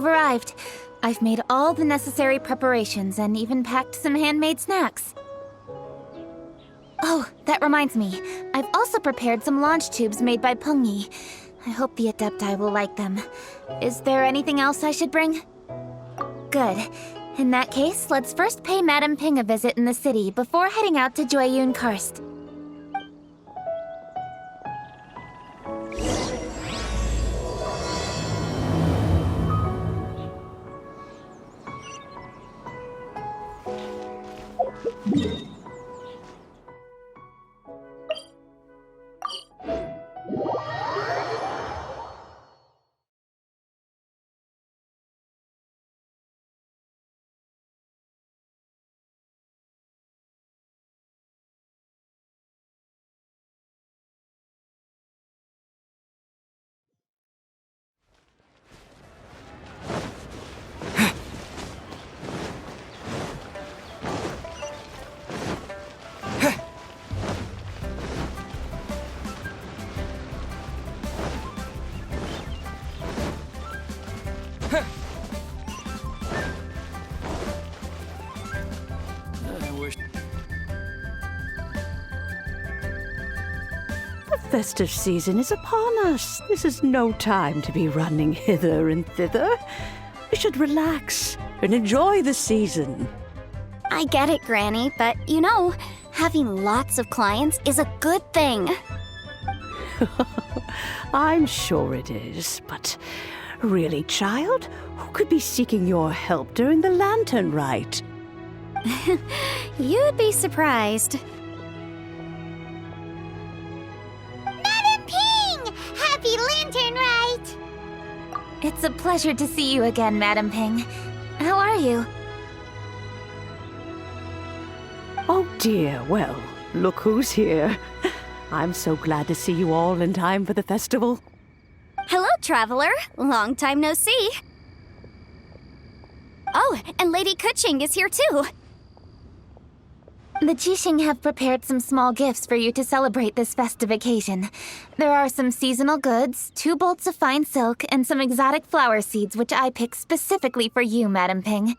have arrived. I've made all the necessary preparations and even packed some handmade snacks. Oh, that reminds me. I've also prepared some launch tubes made by Pengyi. I hope the adepti will like them. Is there anything else I should bring? Good. In that case, let's first pay Madame Ping a visit in the city before heading out to Jueyun Karst. The festive season is upon us. This is no time to be running hither and thither. We should relax and enjoy the season. I get it, Granny, but you know, having lots of clients is a good thing. I'm sure it is, but really, child, who could be seeking your help during the lantern rite? You'd be surprised. Madame Ping! Happy Lantern Rite! It's a pleasure to see you again, Madame Ping. How are you? Oh dear, well, look who's here. I'm so glad to see you all in time for the festival. Hello, traveler. Long time no see. Oh, and Lady Keqing is here too. The Keqing have prepared some small gifts for you to celebrate this festive occasion. There are some seasonal goods, 2 bolts of fine silk, and some exotic flower seeds which I picked specifically for you, Madame Ping.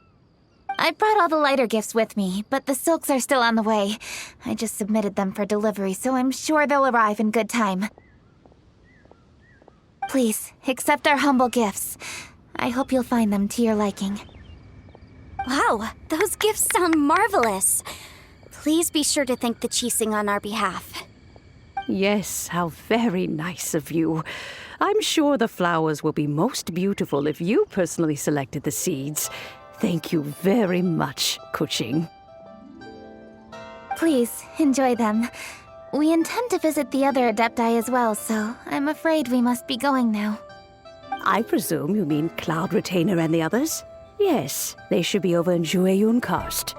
I brought all the lighter gifts with me, but the silks are still on the way. I just submitted them for delivery, so I'm sure they'll arrive in good time. Please, accept our humble gifts. I hope you'll find them to your liking. Wow, those gifts sound marvelous. Please be sure to thank the Keqing on our behalf. Yes, how very nice of you. I'm sure the flowers will be most beautiful if you personally selected the seeds. Thank you very much, Keqing. Please, enjoy them. We intend to visit the other adepti as well, so I'm afraid we must be going now. I presume you mean Cloud Retainer and the others? Yes, they should be over in Jueyun Karst.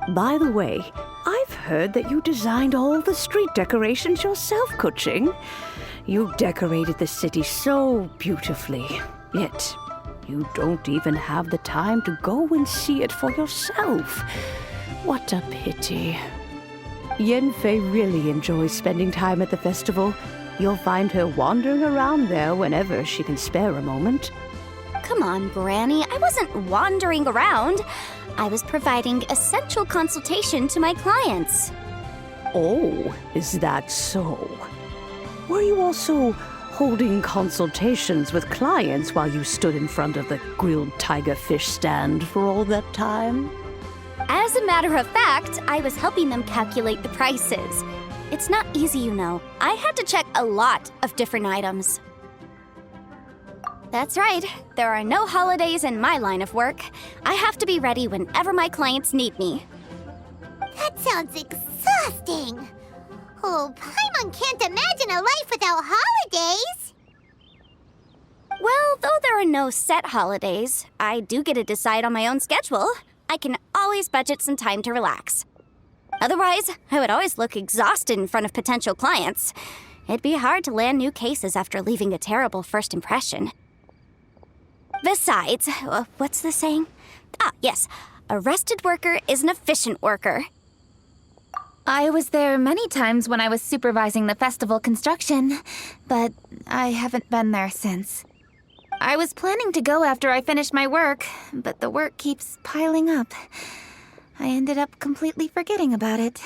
By the way, I've heard that you designed all the street decorations yourself, Keqing. You decorated the city so beautifully, yet you don't even have the time to go and see it for yourself. What a pity. Yanfei really enjoys spending time at the festival. You'll find her wandering around there whenever she can spare a moment. Come on, Granny. I wasn't wandering around. I was providing essential consultation to my clients. Oh, is that so? Were you also holding consultations with clients while you stood in front of the grilled tiger fish stand for all that time? As a matter of fact, I was helping them calculate the prices. It's not easy, you know. I had to check a lot of different items. That's right. There are no holidays in my line of work. I have to be ready whenever my clients need me. That sounds exhausting. Oh, Paimon can't imagine a life without holidays. Well, though there are no set holidays, I do get to decide on my own schedule. I can always budget some time to relax. Otherwise, I would always look exhausted in front of potential clients. It'd be hard to land new cases after leaving a terrible first impression. Besides, what's the saying? Ah, yes. A rested worker is an efficient worker. I was there many times when I was supervising the festival construction, but I haven't been there since. I was planning to go after I finished my work, but the work keeps piling up. I ended up completely forgetting about it.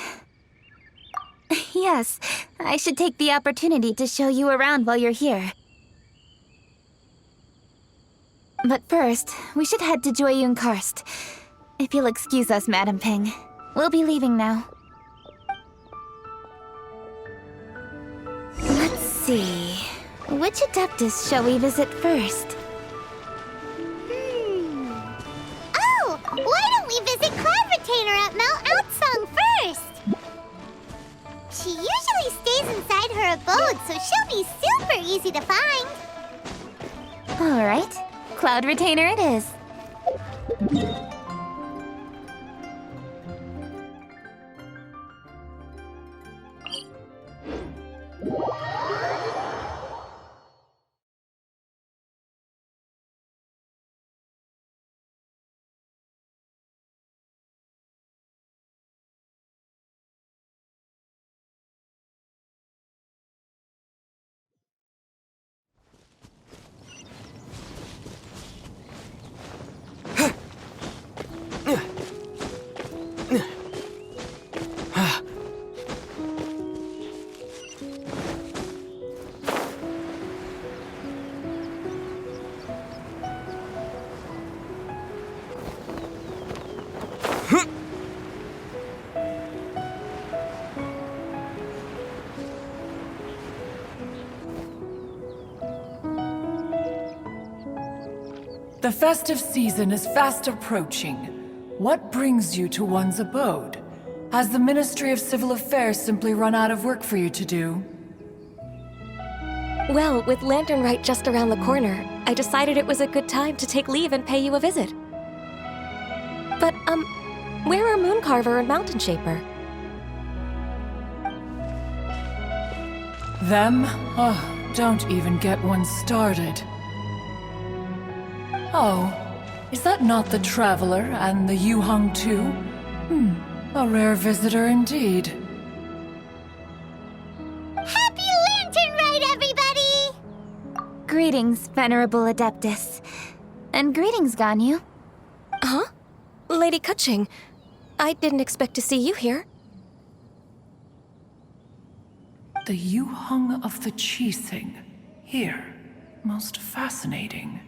Yes, I should take the opportunity to show you around while you're here. But first, we should head to Jueyun Karst. If you'll excuse us, Madam Ping. We'll be leaving now. Let's see. Which adeptus shall we visit first? Oh, why don't we visit Cloud Retainer at Mount Outsong first? She usually stays inside her abode, so she'll be super easy to find. All right, Cloud Retainer it is. The festive season is fast approaching. What brings you to one's abode? Has the Ministry of Civil Affairs simply run out of work for you to do? Well, with Lantern Rite just around the corner, I decided it was a good time to take leave and pay you a visit. But, where are Mooncarver and Mountain Shaper? Them? Oh, don't even get one started. Oh, is that not the Traveler and the Yuhang too? A rare visitor indeed. Happy Lantern Rite, everybody! Greetings, Venerable Adeptus. And greetings, Ganyu. Huh? Lady Keqing, I didn't expect to see you here. The Yuhang of the Keqing. Here. Most fascinating.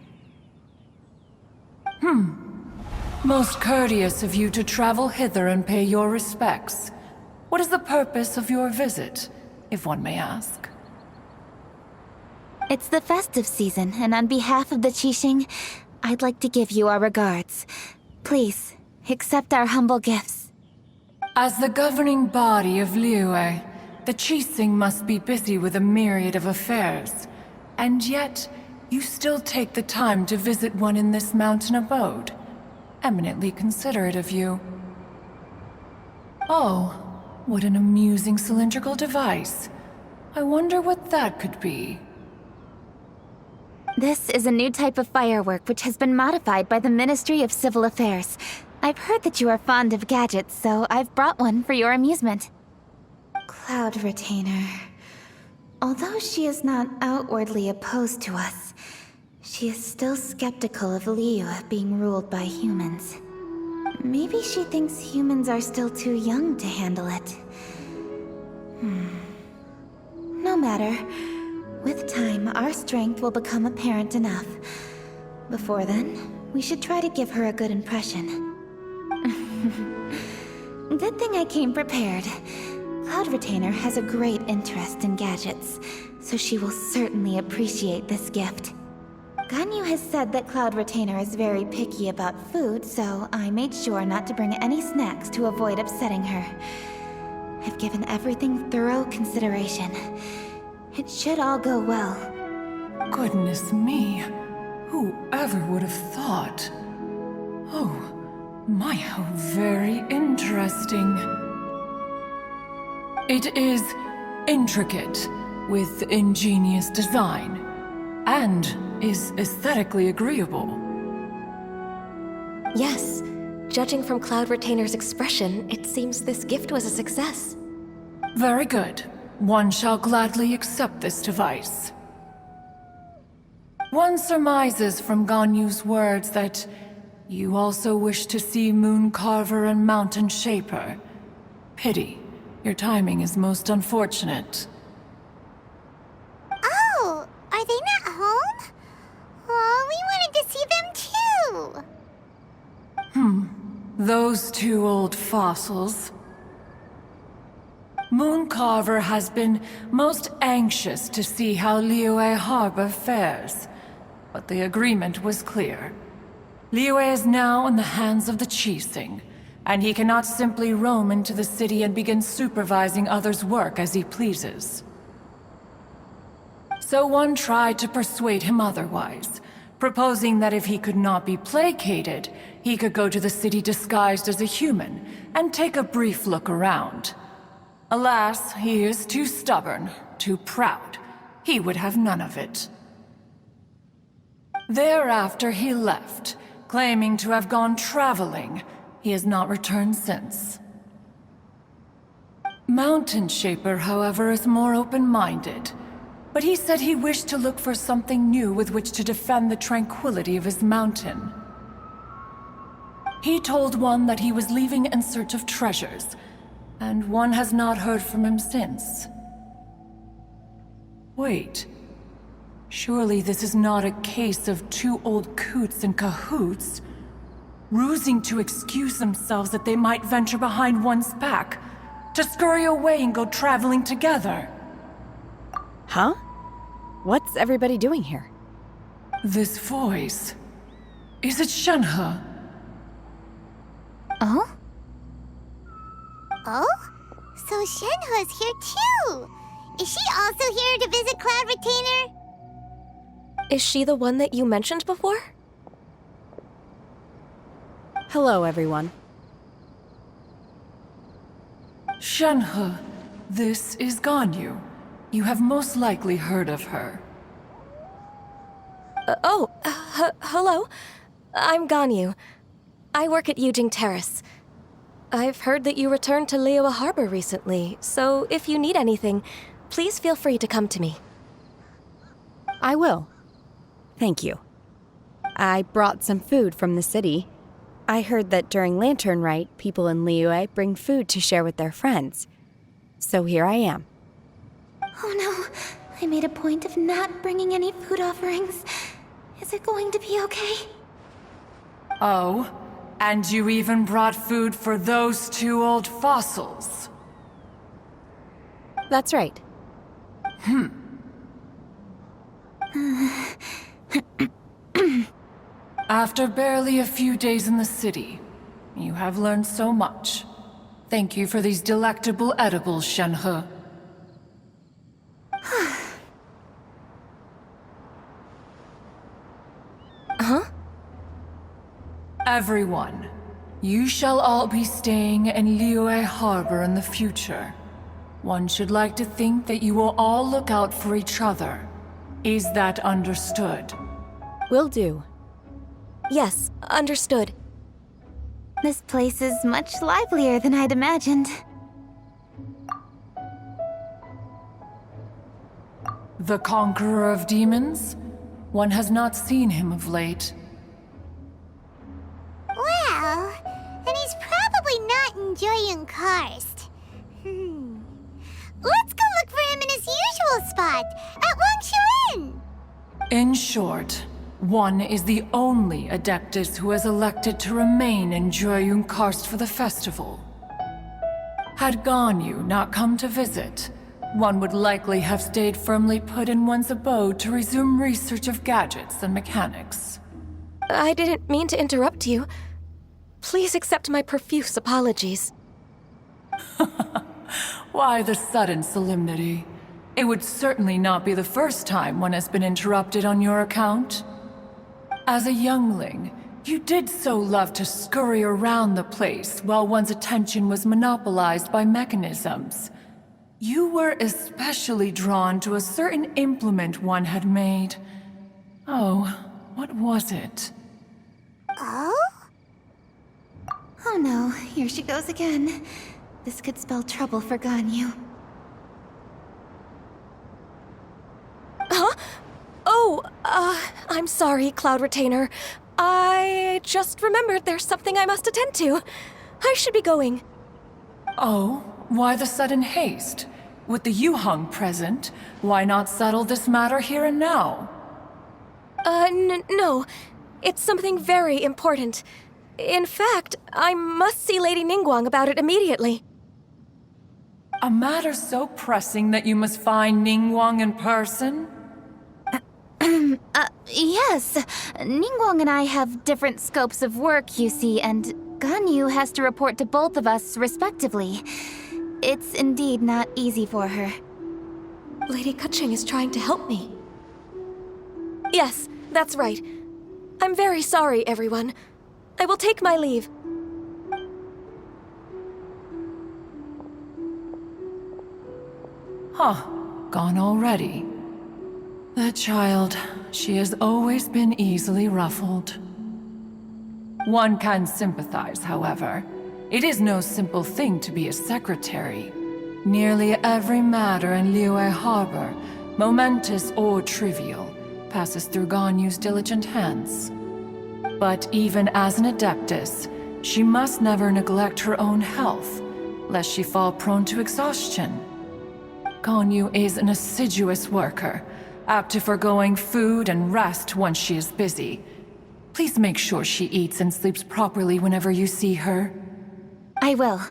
Most courteous of you to travel hither and pay your respects. What is the purpose of your visit, if one may ask? It's the festive season, and on behalf of the Keqing, I'd like to give you our regards. Please, accept our humble gifts. As the governing body of Liyue, the Keqing must be busy with a myriad of affairs. And yet, you still take the time to visit one in this mountain abode. Eminently considerate of you. Oh, what an amusing cylindrical device. I wonder what that could be. This is a new type of firework which has been modified by the Ministry of Civil Affairs. I've heard that you are fond of gadgets, so I've brought one for your amusement. Cloud Retainer. Although she is not outwardly opposed to us, she is still skeptical of Liyue being ruled by humans. Maybe she thinks humans are still too young to handle it. No matter. With time, our strength will become apparent enough. Before then, we should try to give her a good impression. Good thing I came prepared. Cloud Retainer has a great interest in gadgets, so she will certainly appreciate this gift. Ganyu has said that Cloud Retainer is very picky about food, so I made sure not to bring any snacks to avoid upsetting her. I've given everything thorough consideration. It should all go well. Goodness me. Whoever would have thought? Oh, my, how very interesting. It is intricate, with ingenious design, and is aesthetically agreeable. Yes, judging from Cloud Retainer's expression, it seems this gift was a success. Very good. One shall gladly accept this device. One surmises from Ganyu's words that you also wish to see Moon Carver and Mountain Shaper. Pity. Your timing is most unfortunate. Oh, are they not home? Oh, we wanted to see them too. Those two old fossils. Moon Carver has been most anxious to see how Liyue Harbor fares, but the agreement was clear. Liyue is now in the hands of the Keqing, and he cannot simply roam into the city and begin supervising others' work as he pleases. So one tried to persuade him otherwise, proposing that if he could not be placated, he could go to the city disguised as a human and take a brief look around. Alas, he is too stubborn, too proud. He would have none of it. Thereafter he left, claiming to have gone traveling. He has not returned since. Mountain Shaper, however, is more open-minded. But he said he wished to look for something new with which to defend the tranquility of his mountain. He told one that he was leaving in search of treasures, and one has not heard from him since. Wait. Surely this is not a case of two old coots in cahoots, rusing to excuse themselves that they might venture behind one's back, to scurry away and go traveling together. Huh? What's everybody doing here? This voice... is it Shenhe? Oh? Oh? So Shenhe's here too! Is she also here to visit Cloud Retainer? Is she the one that you mentioned before? Hello, everyone. Shenhe, this is Ganyu. You have most likely heard of her. Hello. I'm Ganyu. I work at Yujing Terrace. I've heard that you returned to Liyue Harbor recently, so if you need anything, please feel free to come to me. I will. Thank you. I brought some food from the city. I heard that during Lantern Rite, people in Liyue bring food to share with their friends. So here I am. Oh no, I made a point of not bringing any food offerings. Is it going to be okay? Oh, and you even brought food for those two old fossils. That's right. After barely a few days in the city, you have learned so much. Thank you for these delectable edibles, Shenhe. Huh? Everyone, you shall all be staying in Liyue Harbor in the future. One should like to think that you will all look out for each other. Is that understood? Will do. Yes, understood. This place is much livelier than I'd imagined. The Conqueror of Demons? One has not seen him of late. Well, then he's probably not enjoying Karst. Let's go look for him in his usual spot, at Wangshu Inn! In short, one is the only Adeptus who has elected to remain in Jueyun Karst for the festival. Had Ganyu not come to visit, one would likely have stayed firmly put in one's abode to resume research of gadgets and mechanics. I didn't mean to interrupt you. Please accept my profuse apologies. Why the sudden solemnity? It would certainly not be the first time one has been interrupted on your account. As a youngling, you did so love to scurry around the place while one's attention was monopolized by mechanisms. You were especially drawn to a certain implement one had made. Oh, what was it? Oh? Oh no, here she goes again. This could spell trouble for Ganyu. Huh? Oh, I'm sorry, Cloud Retainer. I just remembered there's something I must attend to. I should be going. Oh, why the sudden haste? With the Yuhang present, why not settle this matter here and now? No. It's something very important. In fact, I must see Lady Ningguang about it immediately. A matter so pressing that you must find Ningguang in person? Yes. Ningguang and I have different scopes of work, you see, and Ganyu has to report to both of us respectively. It's indeed not easy for her. Lady Keqing is trying to help me. Yes, that's right. I'm very sorry, everyone. I will take my leave. Huh, gone already. That child, she has always been easily ruffled. One can sympathize, however. It is no simple thing to be a secretary. Nearly every matter in Liyue Harbor, momentous or trivial, passes through Ganyu's diligent hands. But even as an adeptus, she must never neglect her own health, lest she fall prone to exhaustion. Ganyu is an assiduous worker, apt to foregoing food and rest once she is busy. Please make sure she eats and sleeps properly whenever you see her. I will.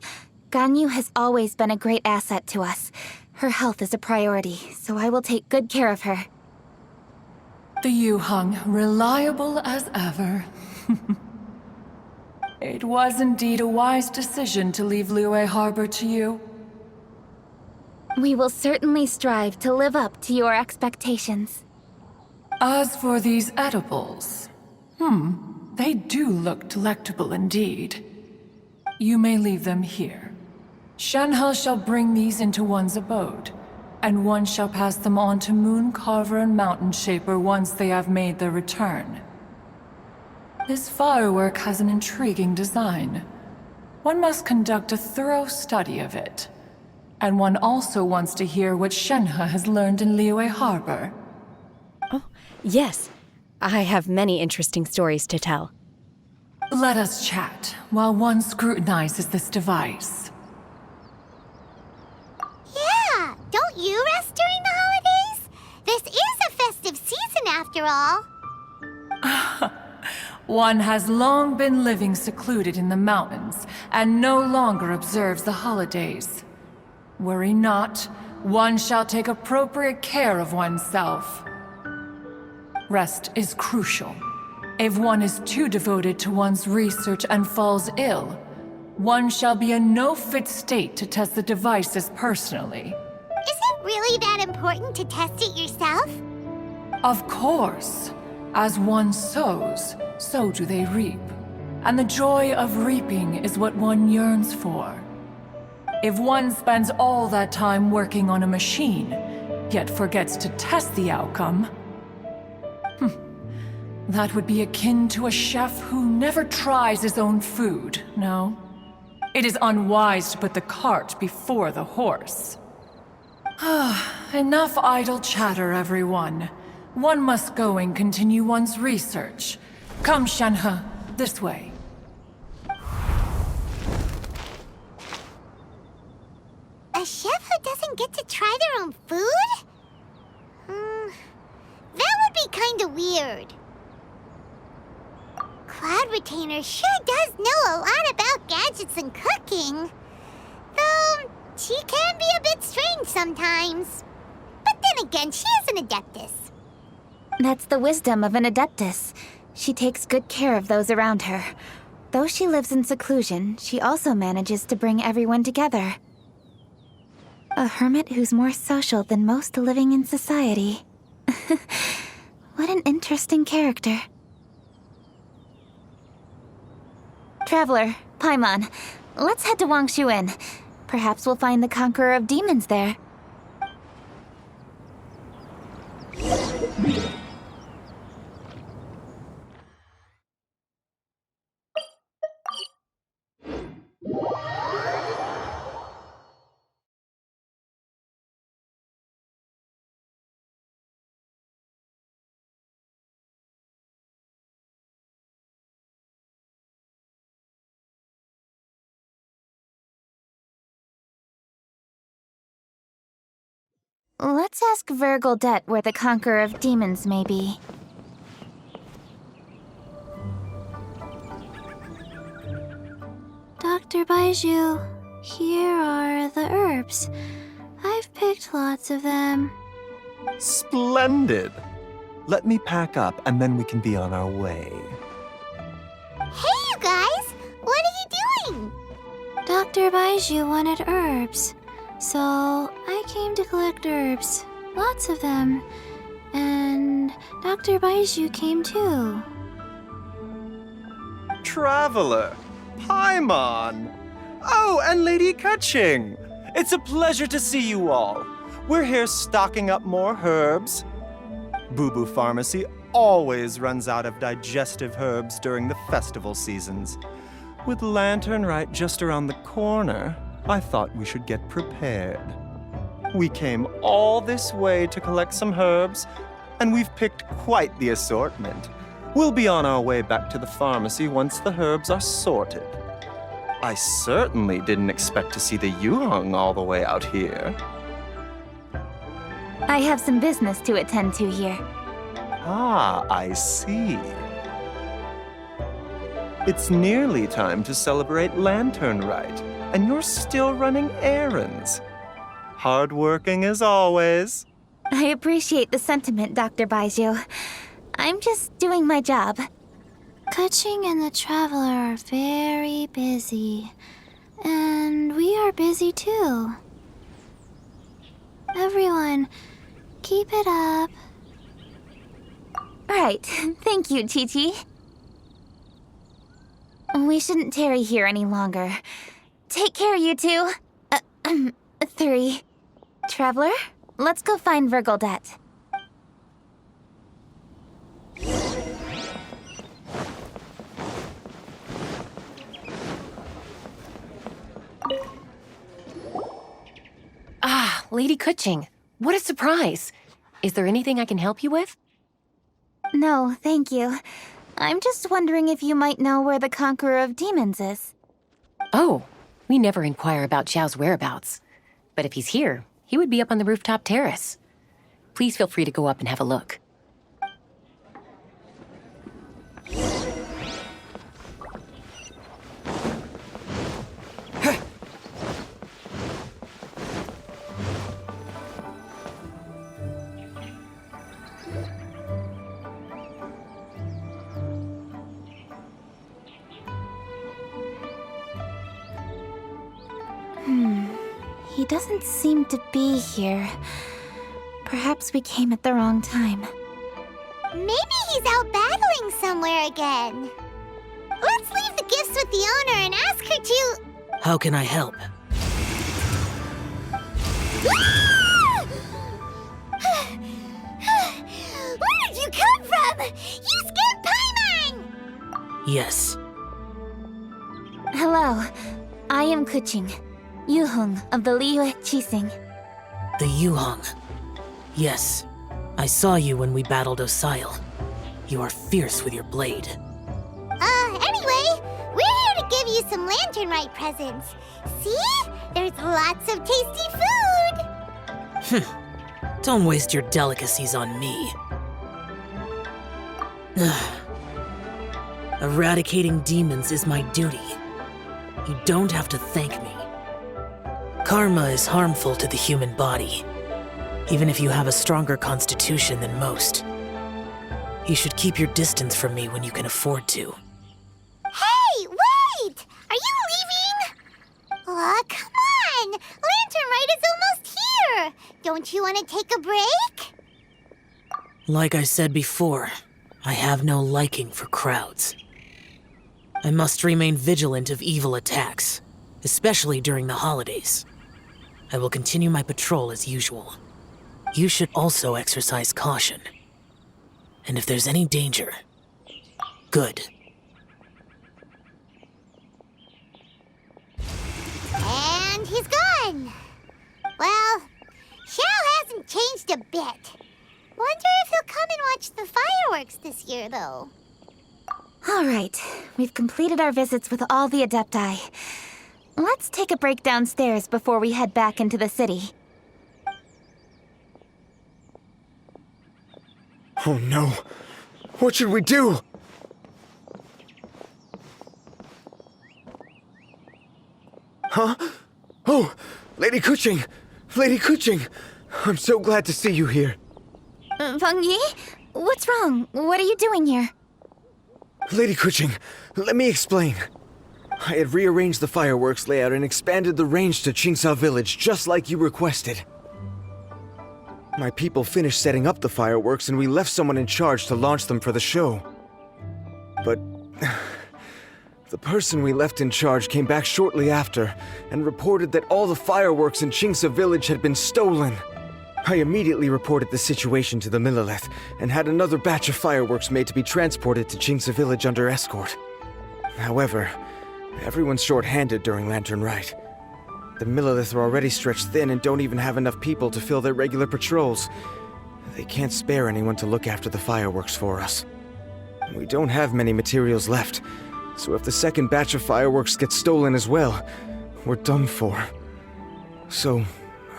Ganyu has always been a great asset to us. Her health is a priority, so I will take good care of her. The Yuhang, reliable as ever. It was indeed a wise decision to leave Liyue Harbor to you. We will certainly strive to live up to your expectations. As for these edibles, they do look delectable indeed. You may leave them here. Shenhe shall bring these into one's abode, and one shall pass them on to Moon Carver and Mountain Shaper once they have made their return. This firework has an intriguing design. One must conduct a thorough study of it. And one also wants to hear what Shenhe has learned in Liyue Harbor. Oh, yes. I have many interesting stories to tell. Let us chat while one scrutinizes this device. Yeah, don't you rest during the holidays? This is a festive season after all. One has long been living secluded in the mountains and no longer observes the holidays. Worry not, one shall take appropriate care of oneself. Rest is crucial. If one is too devoted to one's research and falls ill, one shall be in no fit state to test the devices personally. Is it really that important to test it yourself? Of course. As one sows, so do they reap. And the joy of reaping is what one yearns for. If one spends all that time working on a machine, yet forgets to test the outcome, that would be akin to a chef who never tries his own food, no? It is unwise to put the cart before the horse. Enough idle chatter, everyone. One must go and continue one's research. Come, Shenhe, this way. A chef who doesn't get to try their own food? That would be kinda weird. Cloud Retainer sure does know a lot about gadgets and cooking. Though, she can be a bit strange sometimes. But then again, she is an adeptus. That's the wisdom of an adeptus. She takes good care of those around her. Though she lives in seclusion, she also manages to bring everyone together. A hermit who's more social than most living in society. What an interesting character. Traveler, Paimon, let's head to Wangshuin. Perhaps we'll find the Conqueror of Demons there. let's ask Vergoldet where the Conqueror of Demons may be. Dr. Baiju, here are the herbs. I've picked lots of them. Splendid! Let me pack up and then we can be on our way. Hey, you guys! What are you doing? Dr. Baiju wanted herbs, so I came to collect herbs. Lots of them. And Dr. Baiju came too. Traveler! Paimon! Oh, and Lady Keqing! It's a pleasure to see you all. We're here stocking up more herbs. Boo Boo Pharmacy always runs out of digestive herbs during the festival seasons. With Lantern right just around the corner, I thought we should get prepared. We came all this way to collect some herbs, and we've picked quite the assortment. We'll be on our way back to the pharmacy once the herbs are sorted. I certainly didn't expect to see the Yuhong all the way out here. I have some business to attend to here. Ah, I see. It's nearly time to celebrate Lantern Rite, and you're still running errands. Hardworking as always. I appreciate the sentiment, Dr. Baiju. I'm just doing my job. Keqing and the Traveler are very busy. And we are busy too. Everyone, keep it up. Right. Thank you, Chi-Chi. We shouldn't tarry here any longer. Take care, you two. 3. Traveler, let's go find Vergoldet. Ah, Lady Keqing, what a surprise. Is there anything I can help you with? No, thank you. I'm just wondering if you might know where the Conqueror of Demons is. Oh, we never inquire about Xiao's whereabouts. But if he's here, he would be up on the rooftop terrace. Please feel free to go up and have a look. He doesn't seem to be here. Perhaps we came at the wrong time. Maybe he's out battling somewhere again. Let's leave the gifts with the owner and ask her to... How can I help? Where did you come from? You scared Paimon! Yes. Hello, I am Keqing, Yuhong of the Liyue Keqing. The Yuhong. Yes. I saw you when we battled Osile. You are fierce with your blade. Anyway, we're here to give you some Lantern Rite presents. See? There's lots of tasty food! Don't waste your delicacies on me. Eradicating demons is my duty. You don't have to thank me. Karma is harmful to the human body, even if you have a stronger constitution than most. You should keep your distance from me when you can afford to. Hey, wait! Are you leaving? Aw, come on! Lantern Rite is almost here! Don't you want to take a break? Like I said before, I have no liking for crowds. I must remain vigilant of evil attacks, especially during the holidays. I will continue my patrol as usual. You should also exercise caution. And if there's any danger, good. And he's gone. Well, Xiao hasn't changed a bit. Wonder if he'll come and watch the fireworks this year, though. All right, we've completed our visits with all the adepti. Let's take a break downstairs before we head back into the city. Oh no. What should we do? Huh? Oh, Lady Keqing! Lady Keqing! I'm so glad to see you here. Feng Yi? What's wrong? What are you doing here? Lady Keqing, let me explain. I had rearranged the fireworks layout and expanded the range to Qingsa Village, just like you requested. My people finished setting up the fireworks and we left someone in charge to launch them for the show. But the person we left in charge came back shortly after and reported that all the fireworks in Qingsa Village had been stolen. I immediately reported the situation to the Millelith and had another batch of fireworks made to be transported to Qingsa Village under escort. However, everyone's short-handed during Lantern Rite. The Millelith are already stretched thin and don't even have enough people to fill their regular patrols. They can't spare anyone to look after the fireworks for us. We don't have many materials left, so if the second batch of fireworks gets stolen as well, we're done for. So,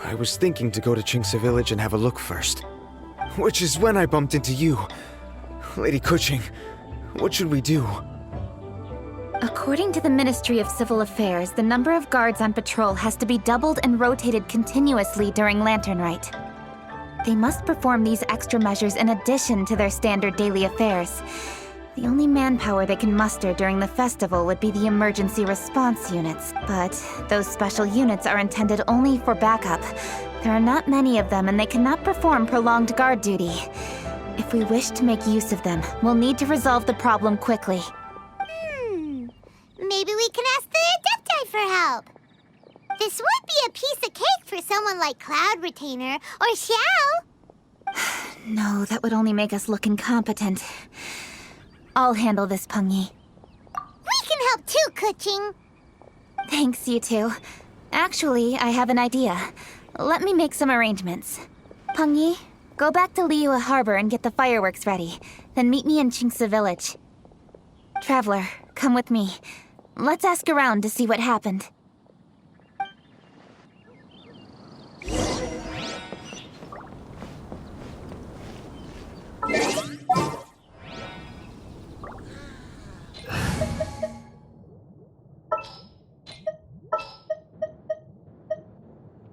I was thinking to go to Qingsa Village and have a look first. Which is when I bumped into you. Lady Keqing, what should we do? According to the Ministry of Civil Affairs, the number of guards on patrol has to be doubled and rotated continuously during Lantern Rite. They must perform these extra measures in addition to their standard daily affairs. The only manpower they can muster during the festival would be the emergency response units, but those special units are intended only for backup. There are not many of them and they cannot perform prolonged guard duty. If we wish to make use of them, we'll need to resolve the problem quickly. Maybe we can ask the adepti for help. This would be a piece of cake for someone like Cloud Retainer or Xiao. No, that would only make us look incompetent. I'll handle this, Peng Yi. We can help too, Keqing. Thanks, you two. Actually, I have an idea. Let me make some arrangements. Peng Yi, go back to Liyue Harbor and get the fireworks ready. Then meet me in Qingsa Village. Traveler, come with me. Let's ask around to see what happened.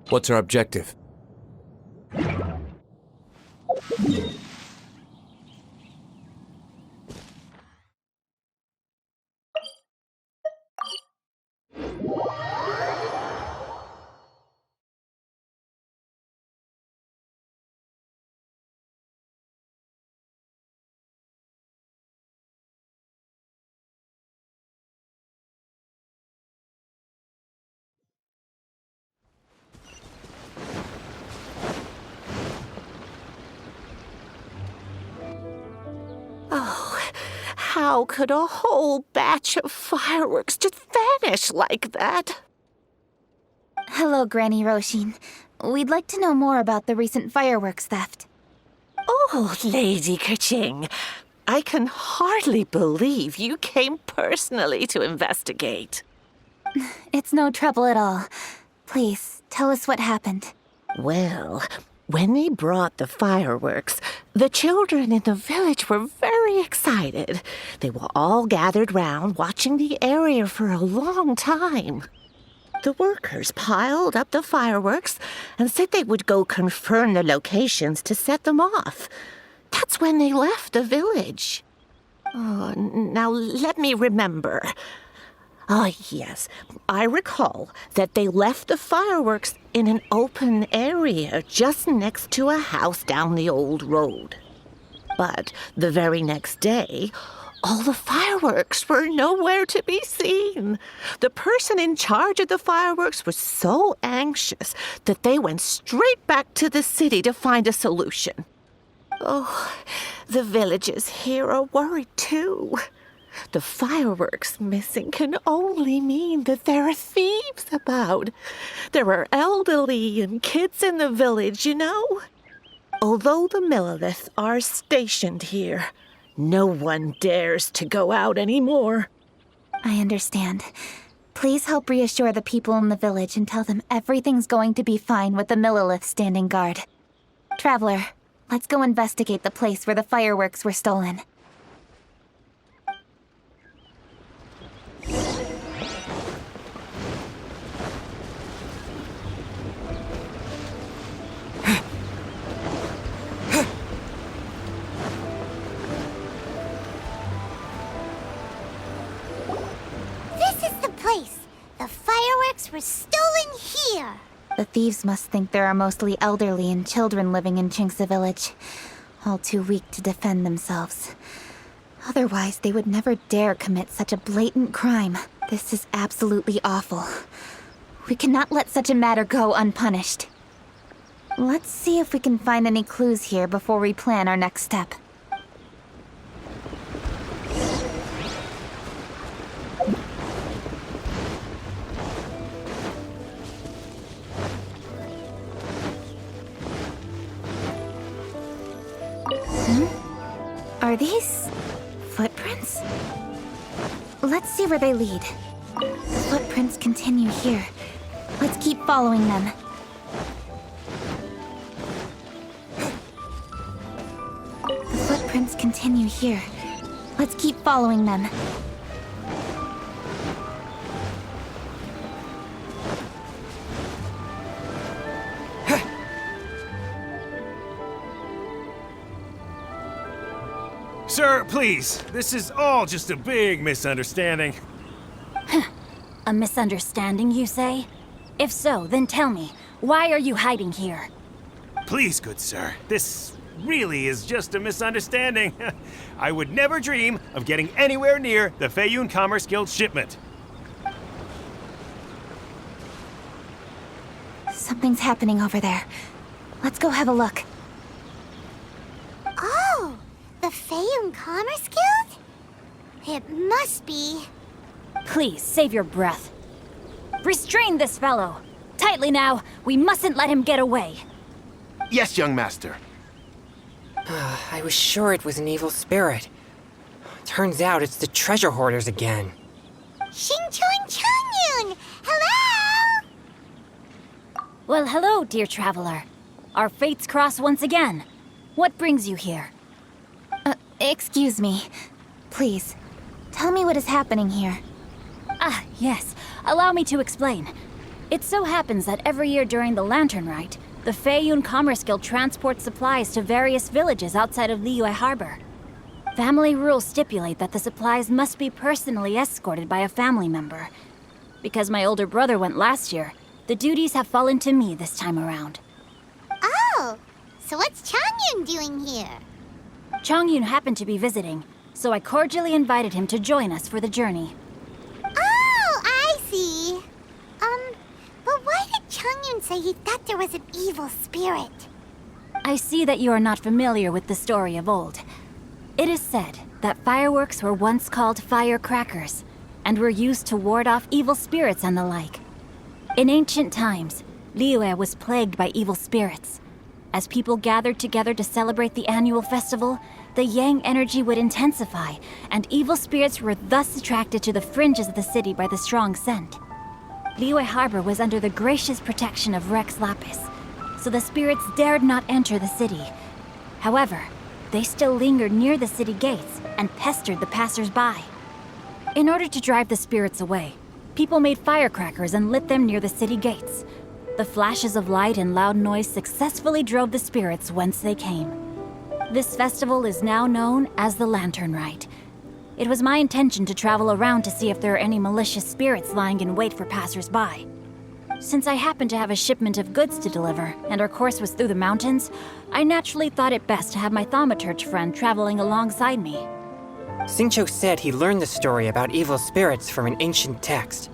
What's our objective? How could a whole batch of fireworks just vanish like that? Hello, Granny Roshin. We'd like to know more about the recent fireworks theft. Oh, Lady Keqing, I can hardly believe you came personally to investigate. It's no trouble at all. Please, tell us what happened. Well, when they brought the fireworks, the children in the village were very excited. They were all gathered round, watching the area for a long time. The workers piled up the fireworks and said they would go confirm the locations to set them off. That's when they left the village. Oh, now let me remember. Ah, yes. I recall that they left the fireworks in an open area just next to a house down the old road. But the very next day, all the fireworks were nowhere to be seen. The person in charge of the fireworks was so anxious that they went straight back to the city to find a solution. Oh, the villagers here are worried too. The fireworks missing can only mean that there are thieves about. There are elderly and kids in the village, you know. Although the Millelith are stationed here, no one dares to go out anymore. I understand. Please help reassure the people in the village and tell them everything's going to be fine with the Millelith standing guard. Traveler, Let's go investigate the place where the fireworks were stolen. This is the place. The fireworks were stolen here. The thieves must think there are mostly elderly and children living in Qingce Village, all too weak to defend themselves. Otherwise, they would never dare commit such a blatant crime. This is absolutely awful. We cannot let such a matter go unpunished. Let's see if we can find any clues here before we plan our next step. Are these footprints? Let's see where they lead. The footprints continue here. Let's keep following them. The footprints continue here. Let's keep following them. Sir, please. This is all just a big misunderstanding. A misunderstanding, you say? If so, then tell me, why are you hiding here? Please, good sir. This really is just a misunderstanding. I would never dream of getting anywhere near the Feiyun Commerce Guild shipment. Something's happening over there. Let's go have a look. Oh, the Feiyun Commerce Guild? It must be. Please, save your breath. Restrain this fellow. Tightly now, we mustn't let him get away. Yes, young master. I was sure it was an evil spirit. Turns out it's the treasure hoarders again. Xingqiu Changyun! Hello! Well, hello, dear traveler. Our fates cross once again. What brings you here? Excuse me. Please, tell me what is happening here. Ah, yes. Allow me to explain. It so happens that every year during the Lantern Rite, the Feiyun Commerce Guild transports supplies to various villages outside of Liyue Harbor. Family rules stipulate that the supplies must be personally escorted by a family member. Because my older brother went last year, the duties have fallen to me this time around. Oh, so what's Changyun doing here? Changyun happened to be visiting, so I cordially invited him to join us for the journey. Oh, I see. But why did Changyun say he thought there was an evil spirit? I see that you are not familiar with the story of old. It is said that fireworks were once called firecrackers, and were used to ward off evil spirits and the like. In ancient times, Liyue was plagued by evil spirits. As people gathered together to celebrate the annual festival, the yang energy would intensify, and evil spirits were thus attracted to the fringes of the city by the strong scent. Liyue Harbor was under the gracious protection of Rex Lapis, so the spirits dared not enter the city. However, they still lingered near the city gates and pestered the passers-by. In order to drive the spirits away, people made firecrackers and lit them near the city gates. The flashes of light and loud noise successfully drove the spirits whence they came. This festival is now known as the Lantern Rite. It was my intention to travel around to see if there are any malicious spirits lying in wait for passers-by. Since I happened to have a shipment of goods to deliver, and our course was through the mountains, I naturally thought it best to have my thaumaturge friend traveling alongside me. Xingqiu said he learned the story about evil spirits from an ancient text.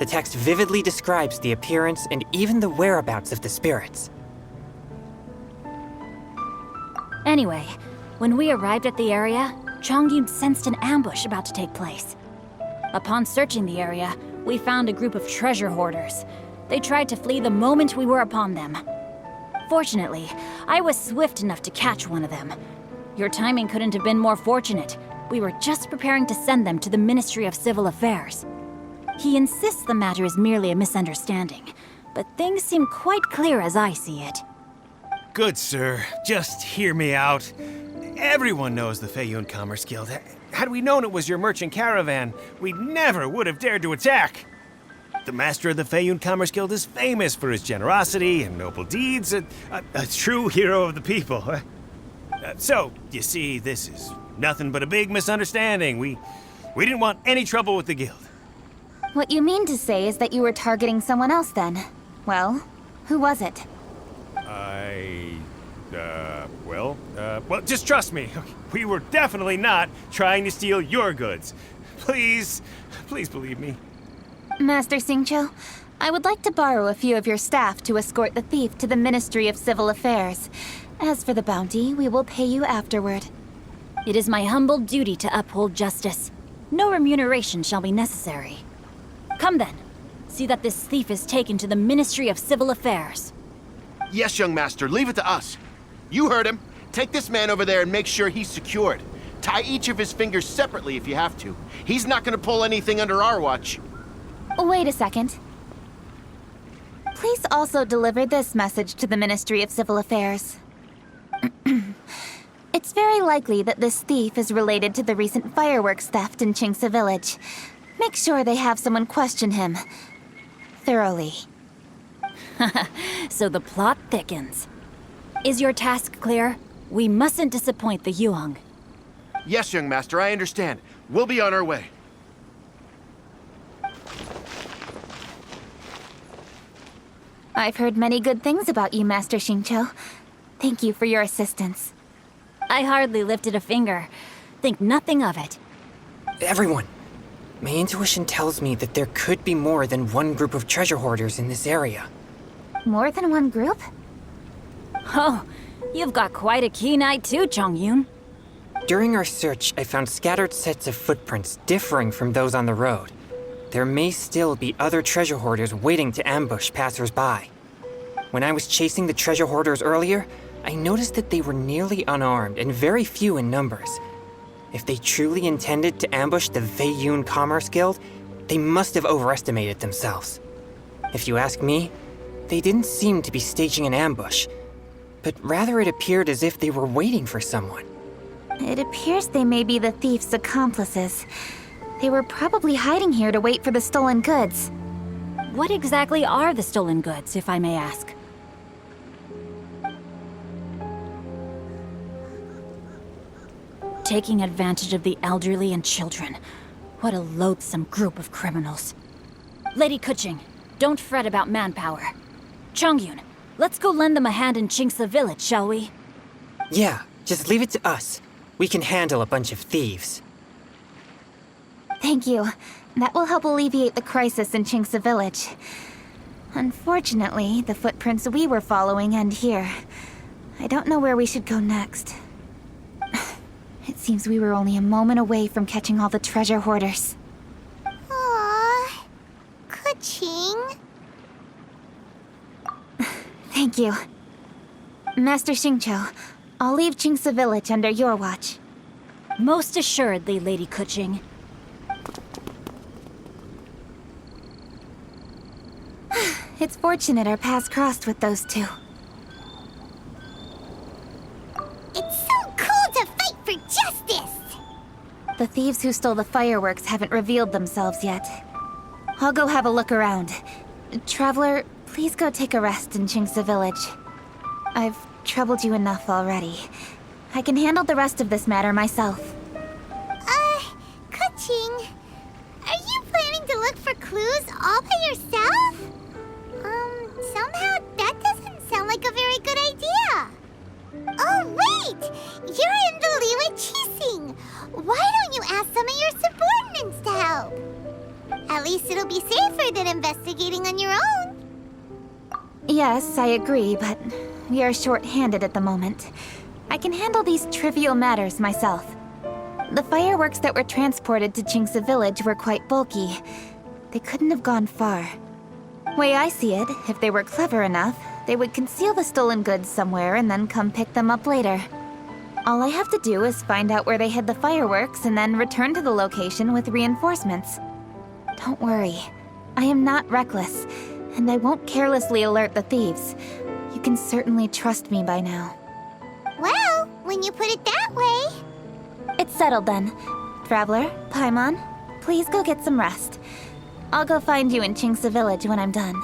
The text vividly describes the appearance and even the whereabouts of the spirits. Anyway, when we arrived at the area, Changyun sensed an ambush about to take place. Upon searching the area, we found a group of treasure hoarders. They tried to flee the moment we were upon them. Fortunately, I was swift enough to catch one of them. Your timing couldn't have been more fortunate. We were just preparing to send them to the Ministry of Civil Affairs. He insists the matter is merely a misunderstanding, but things seem quite clear as I see it. Good sir, just hear me out. Everyone knows the Feiyun Commerce Guild. Had we known it was your merchant caravan, we never would have dared to attack. The master of the Feiyun Commerce Guild is famous for his generosity and noble deeds, a true hero of the people. So, you see, this is nothing but a big misunderstanding. We didn't want any trouble with the guild. What you mean to say is that you were targeting someone else then? Well, who was it? Well, just trust me. We were definitely not trying to steal your goods. Please believe me. Master Xingqiu, I would like to borrow a few of your staff to escort the thief to the Ministry of Civil Affairs. As for the bounty, we will pay you afterward. It is my humble duty to uphold justice. No remuneration shall be necessary. Come then, see that this thief is taken to the Ministry of Civil Affairs. Yes, young master, leave it to us. You heard him. Take this man over there and make sure he's secured. Tie each of his fingers separately if you have to. He's not gonna pull anything under our watch. Wait a second. Please also deliver this message to the Ministry of Civil Affairs. It's very likely that this thief is related to the recent fireworks theft in Qingce Village. Make sure they have someone question him thoroughly. So the plot thickens. Is your task clear? We mustn't disappoint the Yuang. Yes, young master, I understand. We'll be on our way. I've heard many good things about you, Master Xingqiu. Thank you for your assistance. I hardly lifted a finger. Think nothing of it. Everyone, my intuition tells me that there could be more than one group of treasure hoarders in this area. More than one group? Oh, you've got quite a keen eye too, Chongyun. During our search, I found scattered sets of footprints differing from those on the road. There may still be other treasure hoarders waiting to ambush passers-by. When I was chasing the treasure hoarders earlier, I noticed that they were nearly unarmed and very few in numbers. If they truly intended to ambush the Feiyun Commerce Guild, they must have overestimated themselves. If you ask me, they didn't seem to be staging an ambush, but rather it appeared as if they were waiting for someone. It appears they may be the thief's accomplices. They were probably hiding here to wait for the stolen goods. What exactly are the stolen goods, if I may ask? Taking advantage of the elderly and children. What a loathsome group of criminals. Lady Keqing, don't fret about manpower. Chongyun, let's go lend them a hand in Qingce Village, shall we? Yeah, just leave it to us. We can handle a bunch of thieves. Thank you. That will help alleviate the crisis in Qingce Village. Unfortunately, the footprints we were following end here. I don't know where we should go next. It seems we were only a moment away from catching all the treasure hoarders. Aww. Keqing. Thank you. Master Xingqiu, I'll leave Qingce Village under your watch. Most assuredly, Lady Keqing. It's fortunate our paths crossed with those two. It's so cool to fight for justice! The thieves who stole the fireworks haven't revealed themselves yet. I'll go have a look around. Traveler, please go take a rest in Qingce Village. I've troubled you enough already. I can handle the rest of this matter myself. Keqing, are you planning to look for clues all by yourself? Somehow that doesn't sound like a very good idea. Oh, wait! You're in the Liyue Keqing. Why don't you ask some of your subordinates to help? At least it'll be safer than investigating on your own. Yes, I agree, but we are short-handed at the moment. I can handle these trivial matters myself. The fireworks that were transported to Qingce Village were quite bulky. They couldn't have gone far. Way I see it, if they were clever enough, they would conceal the stolen goods somewhere and then come pick them up later. All I have to do is find out where they hid the fireworks and then return to the location with reinforcements. Don't worry. I am not reckless, and I won't carelessly alert the thieves. You can certainly trust me by now. Well, when you put it that way. It's settled then. Traveler, Paimon, please go get some rest. I'll go find you in Qingce Village when I'm done.